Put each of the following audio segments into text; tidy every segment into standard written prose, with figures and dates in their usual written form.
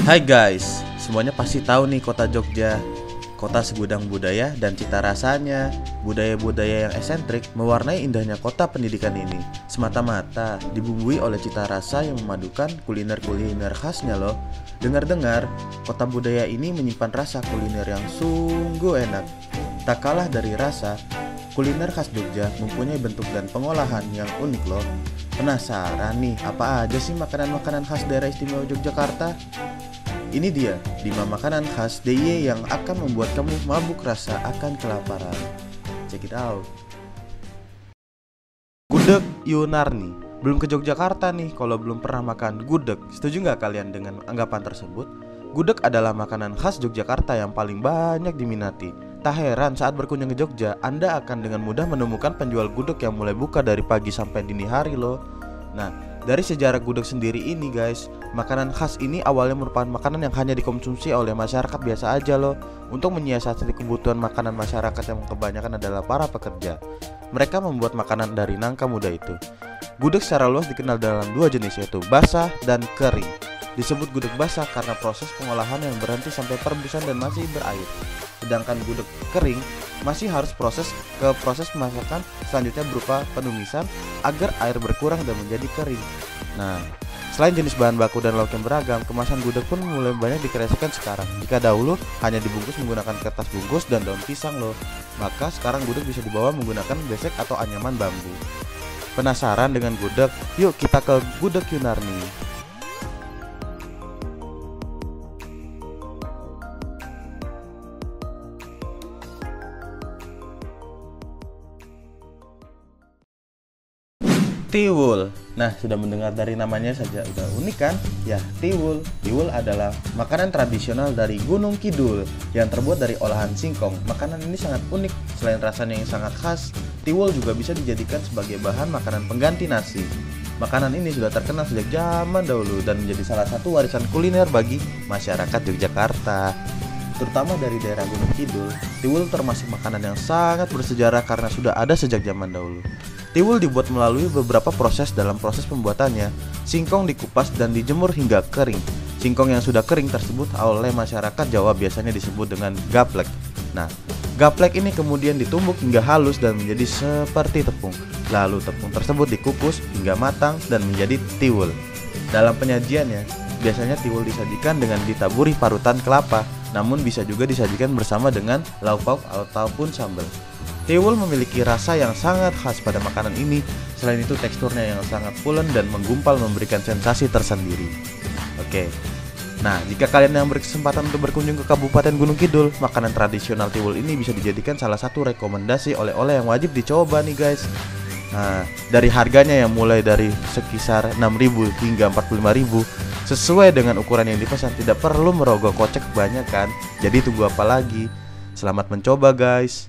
Hai guys, semuanya pasti tahu nih kota Jogja. Kota segudang budaya dan cita rasanya. Budaya-budaya yang esentrik mewarnai indahnya kota pendidikan ini. Semata-mata dibumbui oleh cita rasa yang memadukan kuliner-kuliner khasnya loh. Dengar-dengar, kota budaya ini menyimpan rasa kuliner yang sungguh enak. Tak kalah dari rasa, kuliner khas Jogja mempunyai bentuk dan pengolahan yang unik loh. Penasaran nih, apa aja sih makanan-makanan khas daerah istimewa Yogyakarta? Ini dia 5 makanan khas DIY yang akan membuat kamu mabuk rasa akan kelaparan. Check it out. Gudeg Yunarni. Belum ke Yogyakarta nih kalau belum pernah makan gudeg. Setuju nggak kalian dengan anggapan tersebut? Gudeg adalah makanan khas Yogyakarta yang paling banyak diminati. Tak heran saat berkunjung ke Jogja, Anda akan dengan mudah menemukan penjual gudeg yang mulai buka dari pagi sampai dini hari loh. Nah, dari sejarah gudeg sendiri ini guys, makanan khas ini awalnya merupakan makanan yang hanya dikonsumsi oleh masyarakat biasa aja loh, untuk menyiasati kebutuhan makanan masyarakat yang kebanyakan adalah para pekerja. Mereka membuat makanan dari nangka muda itu. Gudeg secara luas dikenal dalam dua jenis, yaitu basah dan kering. Disebut gudeg basah karena proses pengolahan yang berhenti sampai perebusan dan masih berair. Sedangkan gudeg kering masih harus proses pemasakan selanjutnya berupa penumisan agar air berkurang dan menjadi kering. Nah, selain jenis bahan baku dan lauk yang beragam, kemasan gudeg pun mulai banyak dikreasikan sekarang. Jika dahulu hanya dibungkus menggunakan kertas bungkus dan daun pisang loh, maka sekarang gudeg bisa dibawa menggunakan besek atau anyaman bambu. Penasaran dengan gudeg? Yuk kita ke Gudeg Yunarni. Tiwul. Nah, sudah mendengar dari namanya saja udah unik kan? Ya, tiwul. Tiwul adalah makanan tradisional dari Gunung Kidul yang terbuat dari olahan singkong. Makanan ini sangat unik. Selain rasanya yang sangat khas, tiwul juga bisa dijadikan sebagai bahan makanan pengganti nasi. Makanan ini sudah terkenal sejak zaman dahulu dan menjadi salah satu warisan kuliner bagi masyarakat Yogyakarta. Terutama dari daerah Gunung Kidul, tiwul termasuk makanan yang sangat bersejarah karena sudah ada sejak zaman dahulu. Tiwul dibuat melalui beberapa proses. Dalam proses pembuatannya, singkong dikupas dan dijemur hingga kering. Singkong yang sudah kering tersebut oleh masyarakat Jawa biasanya disebut dengan gaplek. Nah, gaplek ini kemudian ditumbuk hingga halus dan menjadi seperti tepung. Lalu tepung tersebut dikukus hingga matang dan menjadi tiwul. Dalam penyajiannya, biasanya tiwul disajikan dengan ditaburi parutan kelapa, namun bisa juga disajikan bersama dengan lauk pauk ataupun sambal. Tiwul memiliki rasa yang sangat khas pada makanan ini. Selain itu teksturnya yang sangat pulen dan menggumpal memberikan sensasi tersendiri. Oke. Nah, jika kalian yang berkesempatan untuk berkunjung ke Kabupaten Gunung Kidul, makanan tradisional tiwul ini bisa dijadikan salah satu rekomendasi oleh-oleh yang wajib dicoba nih guys. Nah, dari harganya yang mulai dari sekisar 6.000 hingga 45.000 sesuai dengan ukuran yang dipesan, tidak perlu merogoh kocek kebanyakan. Jadi tunggu apa lagi? Selamat mencoba guys.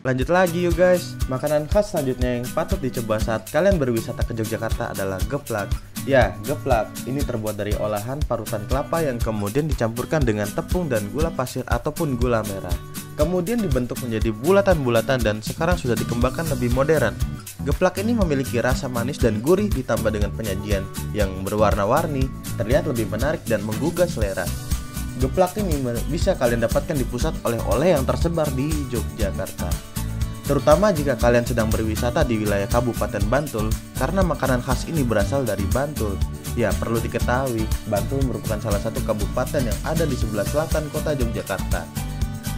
Lanjut lagi yuk guys. Makanan khas selanjutnya yang patut dicoba saat kalian berwisata ke Yogyakarta adalah geplak. Ya, geplak ini terbuat dari olahan parutan kelapa yang kemudian dicampurkan dengan tepung dan gula pasir ataupun gula merah. Kemudian dibentuk menjadi bulatan-bulatan dan sekarang sudah dikembangkan lebih modern. Geplak ini memiliki rasa manis dan gurih ditambah dengan penyajian yang berwarna-warni, terlihat lebih menarik dan menggugah selera. Geplak ini bisa kalian dapatkan di pusat oleh-oleh yang tersebar di Yogyakarta. Terutama jika kalian sedang berwisata di wilayah Kabupaten Bantul, karena makanan khas ini berasal dari Bantul. Ya, perlu diketahui, Bantul merupakan salah satu kabupaten yang ada di sebelah selatan kota Yogyakarta.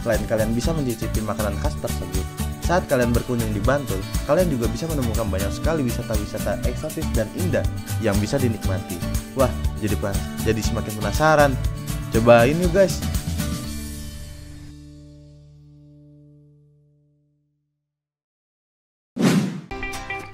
Selain kalian bisa mencicipi makanan khas tersebut, saat kalian berkunjung di Bantul, kalian juga bisa menemukan banyak sekali wisata-wisata eksotis dan indah yang bisa dinikmati. Wah, jadi semakin penasaran. Cobain yuk guys.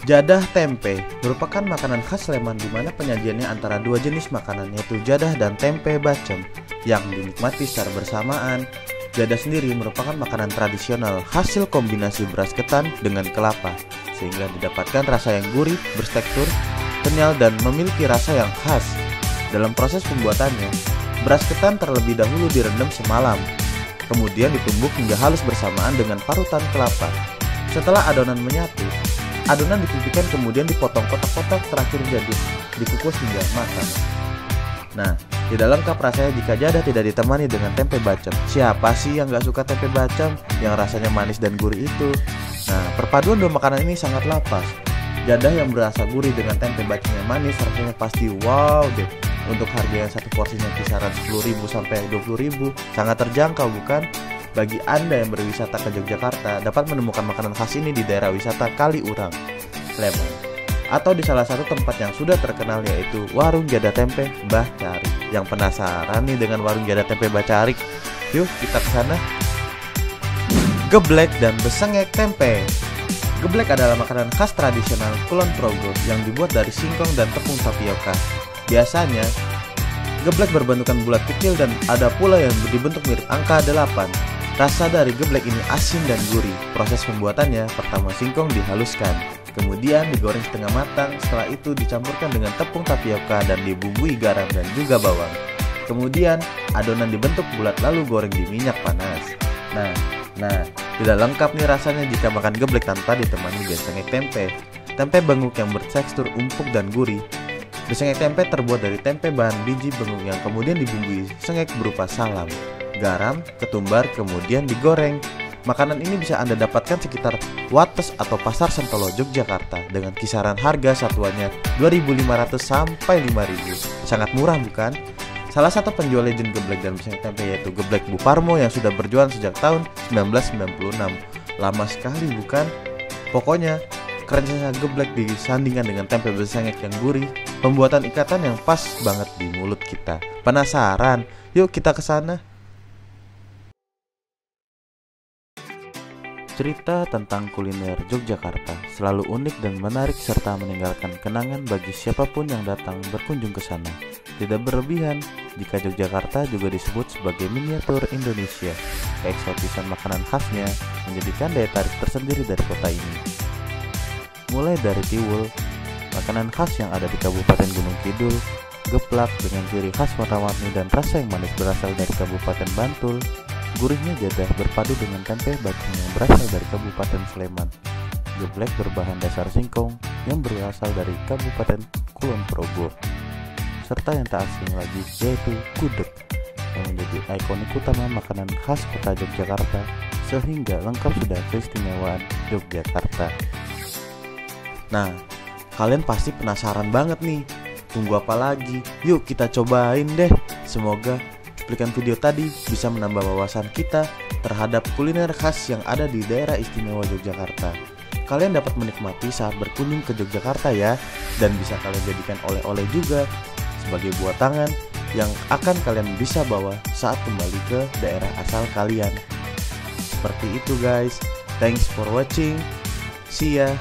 Jadah tempe merupakan makanan khas Sleman di mana penyajiannya antara dua jenis makanan, yaitu jadah dan tempe bacem yang dinikmati secara bersamaan. Jadah sendiri merupakan makanan tradisional hasil kombinasi beras ketan dengan kelapa, sehingga didapatkan rasa yang gurih, bertekstur kenyal dan memiliki rasa yang khas. Dalam proses pembuatannya, beras ketan terlebih dahulu direndam semalam, kemudian ditumbuk hingga halus bersamaan dengan parutan kelapa. Setelah adonan menyatu, adonan dipipihkan kemudian dipotong kotak-kotak, terakhir jadi dikukus hingga matang. Nah, Tidak lengkap rasanya jika jadah tidak ditemani dengan tempe bacem. Siapa sih yang gak suka tempe bacem yang rasanya manis dan gurih itu? Nah, perpaduan dua makanan ini sangat lapas. Jadah yang berasa gurih dengan tempe bacem yang manis rasanya pasti wow deh. Untuk harga yang satu porsinya kisaran 10.000 sampai 20.000, sangat terjangkau bukan? Bagi Anda yang berwisata ke Yogyakarta, dapat menemukan makanan khas ini di daerah wisata Kaliurang, Sleman, atau di salah satu tempat yang sudah terkenal yaitu Warung Jadah Tempe Mbah Carik. Yang penasaran nih dengan Warung Jadah Tempe Mbah Carik? Yuk kita ke sana. Geblek dan besengek tempe. Geblek adalah makanan khas tradisional Kulon Progo yang dibuat dari singkong dan tepung tapioka. Biasanya, geblek berbentukan bulat kecil dan ada pula yang dibentuk mirip angka 8. Rasa dari geblek ini asin dan gurih. Proses pembuatannya, pertama singkong dihaluskan, kemudian digoreng setengah matang. Setelah itu dicampurkan dengan tepung tapioka dan dibumbui garam dan juga bawang. Kemudian adonan dibentuk bulat lalu goreng di minyak panas. Nah, tidak lengkap nih rasanya jika makan geblek tanpa ditemani besengek tempe. Tempe benguk yang bertekstur empuk dan gurih. Besengek tempe terbuat dari tempe bahan biji benguk yang kemudian dibumbui sengek berupa salam, garam, ketumbar, kemudian digoreng. Makanan ini bisa Anda dapatkan sekitar Wates atau Pasar Sentolo, Yogyakarta dengan kisaran harga satuannya 2.500 sampai 5.000. Sangat murah bukan? Salah satu penjual legend geblek dan besengek tempe yaitu Geblek Bu Parmo yang sudah berjualan sejak tahun 1996. Lama sekali bukan? Pokoknya keren geblek disandingkan dengan tempe besengek yang gurih. Pembuatan ikatan yang pas banget di mulut kita. Penasaran? Yuk kita ke sana. Cerita tentang kuliner Yogyakarta selalu unik dan menarik serta meninggalkan kenangan bagi siapapun yang datang berkunjung ke sana. Tidak berlebihan jika Yogyakarta juga disebut sebagai miniatur Indonesia. Keeksotisan makanan khasnya menjadikan daya tarik tersendiri dari kota ini. Mulai dari tiwul, makanan khas yang ada di Kabupaten Gunung Kidul, geplak dengan ciri khas warna-warni dan rasa yang manis berasal dari Kabupaten Bantul, gurihnya jadah berpadu dengan tempe bacem yang berasal dari Kabupaten Sleman, geblek berbahan dasar singkong yang berasal dari Kabupaten Kulon Progo, serta yang tak asing lagi yaitu gudeg yang menjadi ikonik utama makanan khas kota Yogyakarta, sehingga lengkap sudah keistimewaan Yogyakarta. Nah, kalian pasti penasaran banget nih. Tunggu apa lagi? Yuk kita cobain deh. Semoga cuplikan video tadi bisa menambah wawasan kita terhadap kuliner khas yang ada di daerah istimewa Yogyakarta. Kalian dapat menikmati saat berkunjung ke Yogyakarta ya. Dan bisa kalian jadikan oleh-oleh juga sebagai buah tangan yang akan kalian bisa bawa saat kembali ke daerah asal kalian. Seperti itu guys. Thanks for watching. See ya.